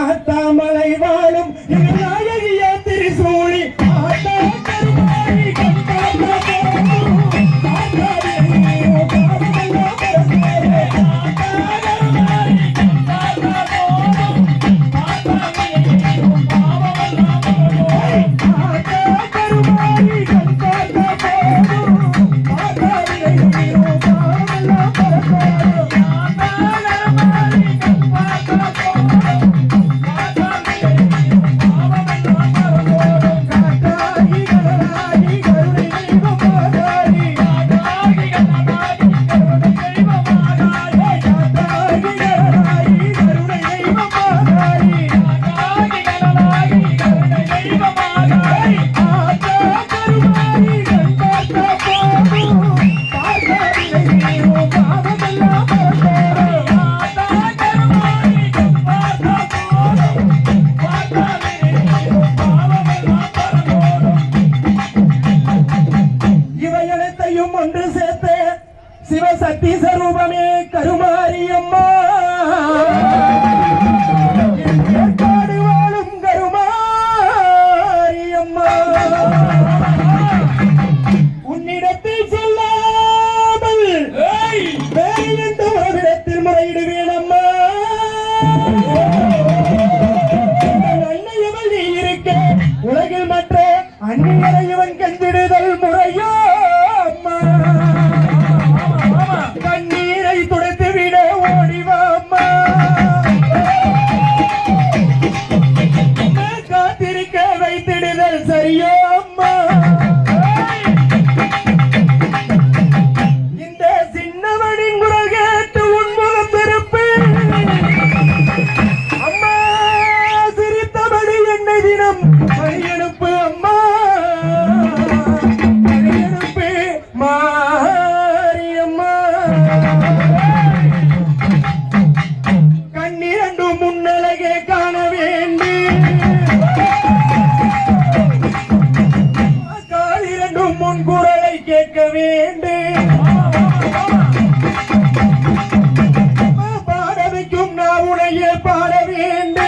காத்தாமலை வாழும் நாயகியா திரிசூழி ஒன்று சேர்த்த சிவசக்தி ஸ்வரூபமே கருமாரியம்மா ஏற்காடு வாழும் கருமாரியம்மா உன்னிடத்தில் சொல்லாமல் வேறு எந்த உறவிடத்தில் முறையிடுவேன் அம்மா அன்னையவள் நீ இருக்க உலகில் மற்ற அந்நியரை இவன் கண்டிடுதல் முறையோ கண்ணீரை துடைத்து விட ஓடிவாம்மா காத்திருக்க வைத்திடுதல் சரியோ அம்மா இந்த சின்னவனின் குரல் கேட்டு உன்முகம் திருப்பு அம்மா சிரித்தபடி என்னை தினம் அணியனுப்பு அம்மா அணியனுப்பு கண்ணிரண்டு முன்னழகே காண வேண்டி காலிரண்டு முன் குரலை கேட்க வேண்டி பாட வைக்கும் நான் உனையே பாட வேண்டும்